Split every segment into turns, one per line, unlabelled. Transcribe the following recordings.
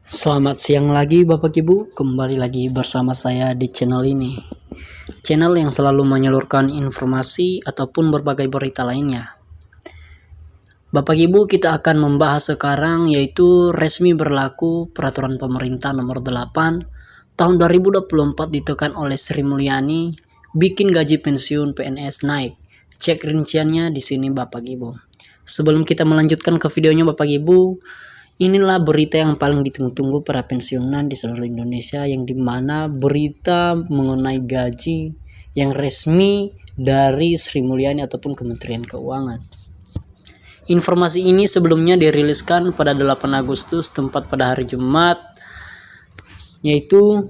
Selamat siang lagi Bapak Ibu, kembali lagi bersama saya di channel ini. Channel yang selalu menyalurkan informasi ataupun berbagai berita lainnya. Bapak Ibu, kita akan membahas sekarang yaitu resmi berlaku peraturan pemerintah nomor 8 tahun 2024 ditekan oleh Sri Mulyani bikin gaji pensiun PNS naik. Cek rinciannya di sini Bapak Ibu. Sebelum kita melanjutkan ke videonya Bapak Ibu, inilah berita yang paling ditunggu-tunggu para pensiunan di seluruh Indonesia, yang dimana berita mengenai gaji yang resmi dari Sri Mulyani ataupun Kementerian Keuangan. Informasi ini sebelumnya diriliskan pada 8 Agustus tepat pada hari Jumat, yaitu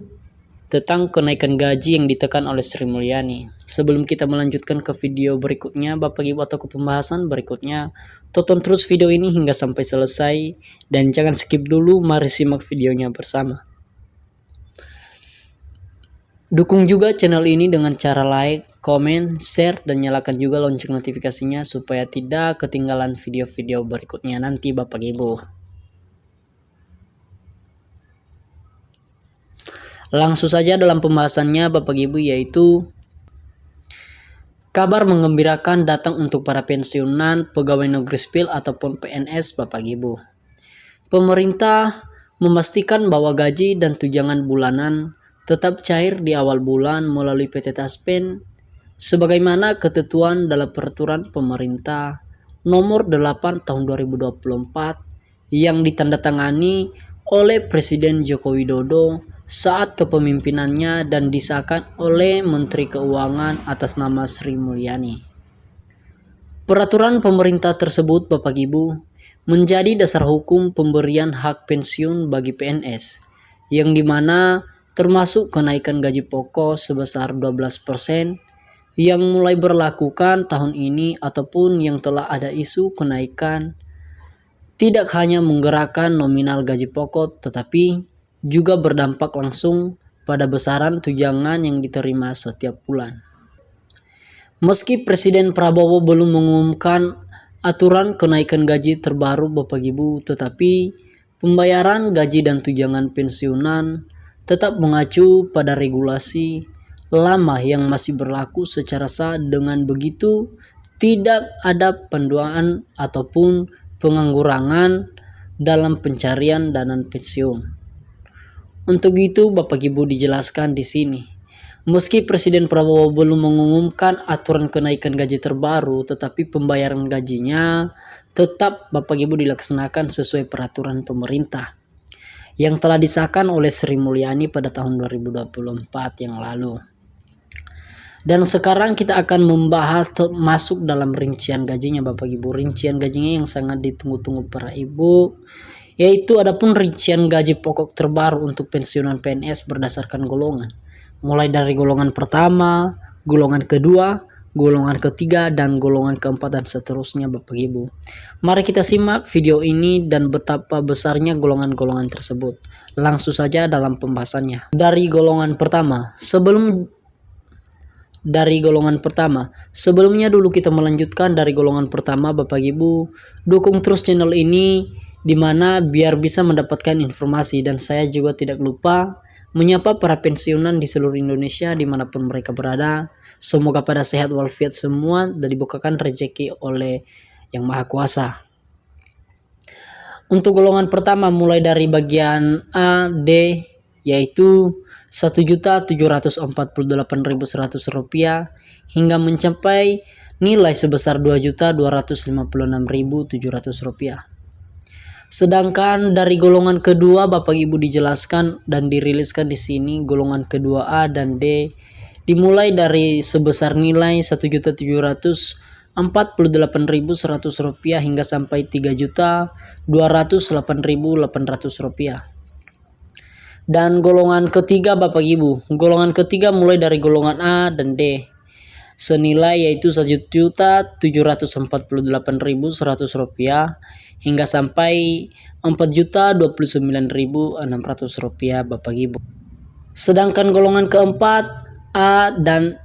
tentang kenaikan gaji yang ditekan oleh Sri Mulyani. Sebelum kita melanjutkan ke video berikutnya Bapak Ibu atau ke pembahasan berikutnya, tonton terus video ini hingga sampai selesai dan jangan skip dulu, mari simak videonya bersama. Dukung juga channel ini dengan cara like, komen, share, dan nyalakan juga lonceng notifikasinya supaya tidak ketinggalan video-video berikutnya nanti Bapak Ibu. Langsung saja dalam pembahasannya Bapak Ibu, yaitu kabar menggembirakan datang untuk para pensiunan pegawai negeri sipil ataupun PNS Bapak Ibu. Pemerintah memastikan bahwa gaji dan tunjangan bulanan tetap cair di awal bulan melalui PT Taspen sebagaimana ketentuan dalam peraturan pemerintah nomor 8 tahun 2024 yang ditandatangani oleh Presiden Joko Widodo saat kepemimpinannya dan disahkan oleh Menteri Keuangan atas nama Sri Mulyani. Peraturan pemerintah tersebut Bapak Ibu menjadi dasar hukum pemberian hak pensiun bagi PNS, yang dimana termasuk kenaikan gaji pokok sebesar 12% yang mulai berlakukan tahun ini ataupun yang telah ada isu kenaikan tidak hanya menggerakkan nominal gaji pokok tetapi juga berdampak langsung pada besaran tunjangan yang diterima setiap bulan. Meski Presiden Prabowo belum mengumumkan aturan kenaikan gaji terbaru Bapak Ibu, tetapi pembayaran gaji dan tunjangan pensiunan tetap mengacu pada regulasi lama yang masih berlaku secara sah. Dengan begitu, tidak ada penduaan ataupun penganggurangan dalam pencarian dana pensiun. Untuk itu Bapak Ibu dijelaskan di sini, meski Presiden Prabowo belum mengumumkan aturan kenaikan gaji terbaru, tetapi pembayaran gajinya tetap Bapak Ibu dilaksanakan sesuai peraturan pemerintah yang telah disahkan oleh Sri Mulyani pada tahun 2024 yang lalu. Dan sekarang kita akan membahas masuk dalam rincian gajinya Bapak Ibu. Rincian gajinya yang sangat ditunggu-tunggu para ibu, yaitu adapun rincian gaji pokok terbaru untuk pensiunan PNS berdasarkan golongan, mulai dari golongan pertama, golongan kedua, golongan ketiga, dan golongan keempat dan seterusnya Bapak Ibu. Mari kita simak video ini dan betapa besarnya golongan-golongan tersebut. Langsung saja dalam pembahasannya. Dari golongan pertama, sebelumnya dulu kita melanjutkan dari golongan pertama Bapak Ibu, dukung terus channel ini dimana biar bisa mendapatkan informasi, dan saya juga tidak lupa menyapa para pensiunan di seluruh Indonesia dimanapun mereka berada. Semoga pada sehat walafiat semua dan dibukakan rezeki oleh Yang Maha Kuasa. Untuk golongan pertama mulai dari bagian A, D, yaitu Rp1.748.100 hingga mencapai nilai sebesar Rp2.256.700. Sedangkan dari golongan kedua Bapak Ibu dijelaskan dan diriliskan di sini, golongan kedua A dan D dimulai dari sebesar nilai Rp1.748.100 hingga sampai Rp3.208.800. Dan golongan ketiga Bapak Ibu, golongan ketiga mulai dari golongan A dan D senilai yaitu Rp1.748.100 hingga sampai Rp4.029.600 Bapak Ibu. Sedangkan golongan keempat A dan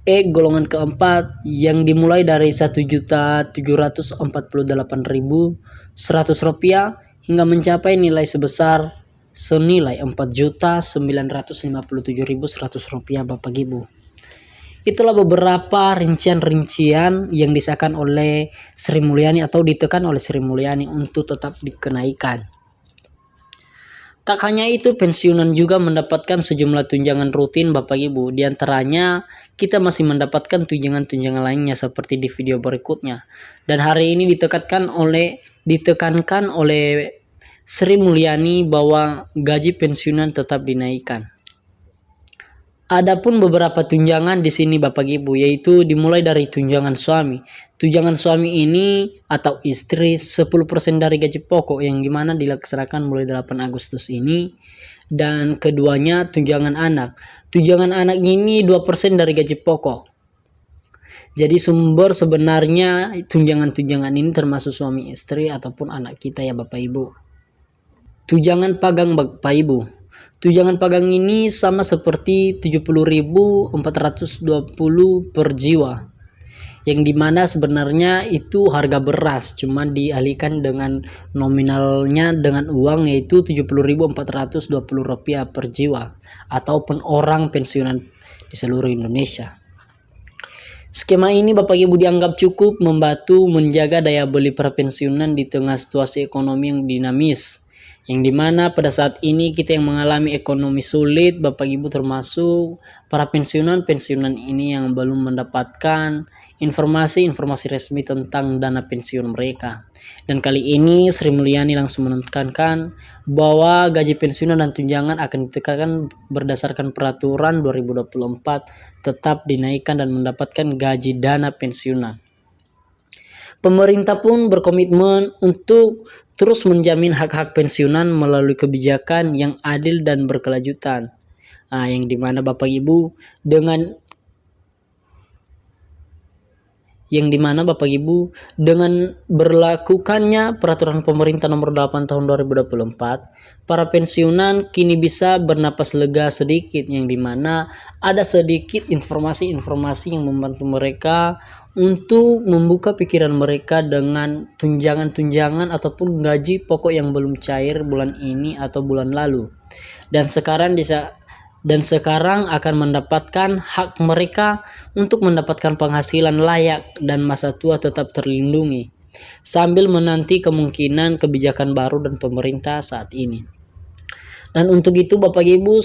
E, golongan keempat yang dimulai dari Rp1.748.100 hingga mencapai nilai sebesar senilai Rp4.957.100 Bapak Ibu. Itulah beberapa rincian-rincian yang disahkan oleh Sri Mulyani atau ditekan oleh Sri Mulyani untuk tetap dikenaikan. Tak hanya itu, pensiunan juga mendapatkan sejumlah tunjangan rutin Bapak Ibu. Di antaranya kita masih mendapatkan tunjangan-tunjangan lainnya seperti di video berikutnya. Dan hari ini ditekankan oleh Sri Mulyani bahwa gaji pensiunan tetap dinaikkan. Adapun beberapa tunjangan di sini Bapak Ibu, yaitu dimulai dari tunjangan suami. Tunjangan suami ini atau istri 10% dari gaji pokok yang dimana dilaksanakan mulai 8 Agustus ini. Dan keduanya tunjangan anak. Tunjangan anak ini 2% dari gaji pokok. Jadi sumber sebenarnya tunjangan-tunjangan ini termasuk suami istri ataupun anak kita ya Bapak Ibu. Tunjangan pagang Bapak Ibu. Tunjangan pagang ini sama seperti 70.420 per jiwa. Yang dimana sebenarnya itu harga beras, cuman dialihkan dengan nominalnya dengan uang yaitu Rp70.420 per jiwa ataupun orang pensiunan di seluruh Indonesia. Skema ini Bapak Ibu dianggap cukup membantu menjaga daya beli para pensiunan di tengah situasi ekonomi yang dinamis. Yang dimana pada saat ini kita yang mengalami ekonomi sulit Bapak Ibu, termasuk para pensiunan ini yang belum mendapatkan informasi resmi tentang dana pensiun mereka. Dan kali ini Sri Mulyani langsung menekankan bahwa gaji pensiunan dan tunjangan akan ditetapkan berdasarkan peraturan 2024 tetap dinaikkan dan mendapatkan gaji dana pensiunan. Pemerintah pun berkomitmen untuk terus menjamin hak-hak pensiunan melalui kebijakan yang adil dan berkelanjutan. Yang dimana Bapak Ibu dengan berlakukannya peraturan pemerintah nomor 8 tahun 2024, para pensiunan kini bisa bernapas lega sedikit, yang dimana ada sedikit informasi-informasi yang membantu mereka untuk membuka pikiran mereka dengan tunjangan-tunjangan ataupun gaji pokok yang belum cair bulan ini atau bulan lalu. Dan sekarang akan mendapatkan hak mereka untuk mendapatkan penghasilan layak dan masa tua tetap terlindungi, sambil menanti kemungkinan kebijakan baru dan pemerintah saat ini. Dan untuk itu Bapak Ibu,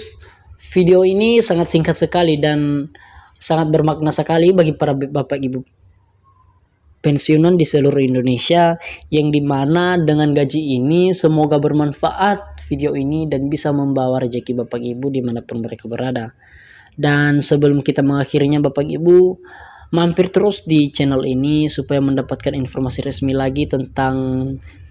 video ini sangat singkat sekali dan sangat bermakna sekali bagi para Bapak Ibu pensiunan di seluruh Indonesia, yang dimana dengan gaji ini semoga bermanfaat video ini dan bisa membawa rezeki Bapak Ibu dimanapun mereka berada. Dan sebelum kita mengakhirinya Bapak Ibu, mampir terus di channel ini supaya mendapatkan informasi resmi lagi tentang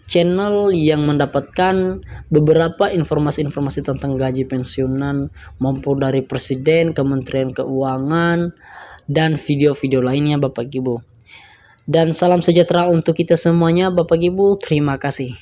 channel yang mendapatkan beberapa informasi-informasi tentang gaji pensiunan maupun dari Presiden, Kementerian Keuangan, dan video-video lainnya Bapak Ibu. Dan salam sejahtera untuk kita semuanya Bapak Ibu, terima kasih.